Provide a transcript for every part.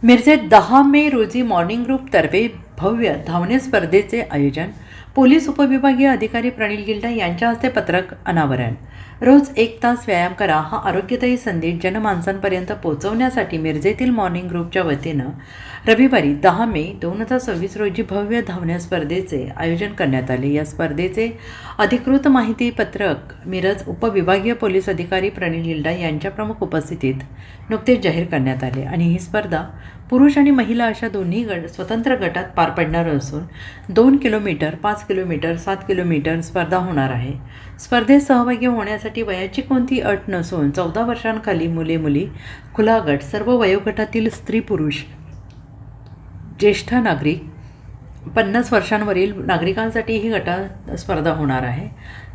मिरजेत 10 मे रोजी मॉर्निंग ग्रुपतर्फे भव्य धावणे स्पर्धेचे आयोजन. पोलीस उपविभागीय अधिकारी प्रणील गिल्डा यांच्या हस्ते पत्रक अनावरण. रोज 1 तास व्यायाम करा हा आरोग्यदायी संदेश जनमानसांपर्यंत पोहोचवण्यासाठी मिरजेतील मॉर्निंग ग्रुपच्या वतीनं रविवारी 10 मे 2026 रोजी भव्य धावणे स्पर्धेचे आयोजन करण्यात आले. या स्पर्धेचे अधिकृत माहिती पत्रक मिरज उपविभागीय पोलीस अधिकारी प्रणील गिल्डा यांच्या प्रमुख उपस्थितीत नुकतेच जाहीर करण्यात आले आणि ही स्पर्धा पुरुष आणि महिला अशा दोन्ही स्वतंत्र गटात पार पडणार असून 2 किलोमीटर, 5 किलोमीटर, 7 किलोमीटर स्पर्धा होणार आहे. स्पर्धेत सहभागी होण्यासाठी वयाची कोणती अट नसून 14 वर्षांखाली मुले-मुली, खुला गट, सर्व वयोगटातील स्त्री-पुरुष, ज्येष्ठ नागरिक, 50 वर्षांवरील नागरिकांसाठी ही गटात स्पर्धा होणार आहे.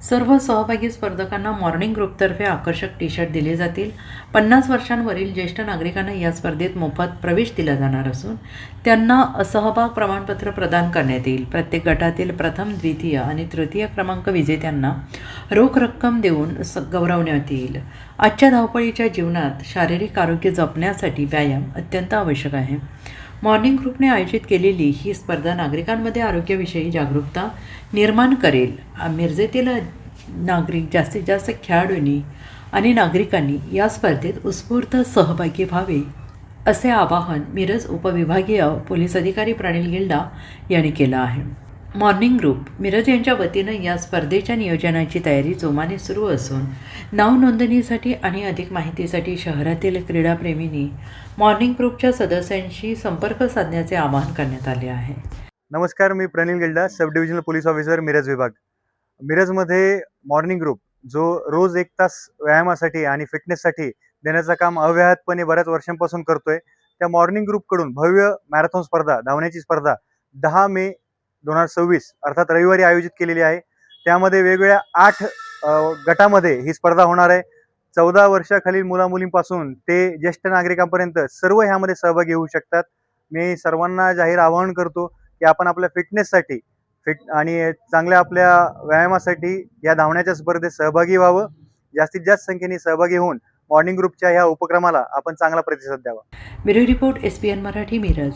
सर्व सहभागी स्पर्धकांना मॉर्निंग ग्रुपतर्फे आकर्षक टी-शर्ट दिले जातील. 50 वर्षांवरील ज्येष्ठ नागरिकांना या स्पर्धेत मोफत प्रवेश दिला जाणार असून त्यांना सहभाग प्रमाणपत्र प्रदान करण्यात येईल. प्रत्येक गटातील प्रथम, द्वितीय आणि तृतीय क्रमांक विजेत्यांना रोख रक्कम देऊन गौरवण्यात येईल. आजच्या धावपळीच्या जीवनात शारीरिक आरोग्य जपण्यासाठी व्यायाम अत्यंत आवश्यक आहे. मॉर्निंग ग्रुपने आयोजित केलेली ही स्पर्धा नागरिकांमध्ये आरोग्याविषयी जागरूकता निर्माण करेल. मिरजेतील जास्तीत जास्त खेळाडूंनी आणि नागरिकांनी या स्पर्धेत उत्स्फूर्त सहभागी व्हावे असे आवाहन मिरज उपविभागीय पोलीस अधिकारी प्रणील गिल्डा यांनी केलं आहे. मॉर्निंग ग्रुप मिरज यांच्या वतीनं या स्पर्धेच्या नियोजनाची तयारी जोमाने सुरू असून नाव नोंदणीसाठी आणि अधिक माहितीसाठी शहरातील क्रीडाप्रेमींनी मॉर्निंग ग्रुपच्या सदस्यांशी संपर्क साधण्याचे आवाहन करण्यात आले आहे. नमस्कार, मी Pranil Gilda, sub divisional police officer Miraj विभाग. मिरजमध्ये मॉर्निंग ग्रुप जो रोज 1 तास व्यायामासाठी आणि फिटनेससाठी देण्याचं काम अव्याहतपणे बऱ्याच वर्षांपासून करतोय. त्या मॉर्निंग ग्रुपकडून भव्य मॅरेथॉन स्पर्धा, धावण्याची स्पर्धा 10 मे 2026 अर्थात रविवारी आयोजित केलेली आहे. त्यामध्ये वेगवेगळ्या 8 गटामध्ये ही स्पर्धा होणार आहे. 14 वर्षाखालील मुलामुलींपासून ते ज्येष्ठ नागरिकांपर्यंत सर्व ह्यामध्ये सहभागी होऊ शकतात. मी सर्वांना जाहीर आवाहन करतो की आपण आपल्या फिटनेससाठी आणि चांगल्या आपल्या व्यायामासाठी या धावण्याच्या स्पर्धेत सहभागी व्हावं. जास्तीत जास्त संख्येने सहभागी होऊन मॉर्निंग ग्रुपच्या ह्या उपक्रमाला आपण चांगला प्रतिसाद द्यावा. Bureau report, SPN Marathi, Miraj.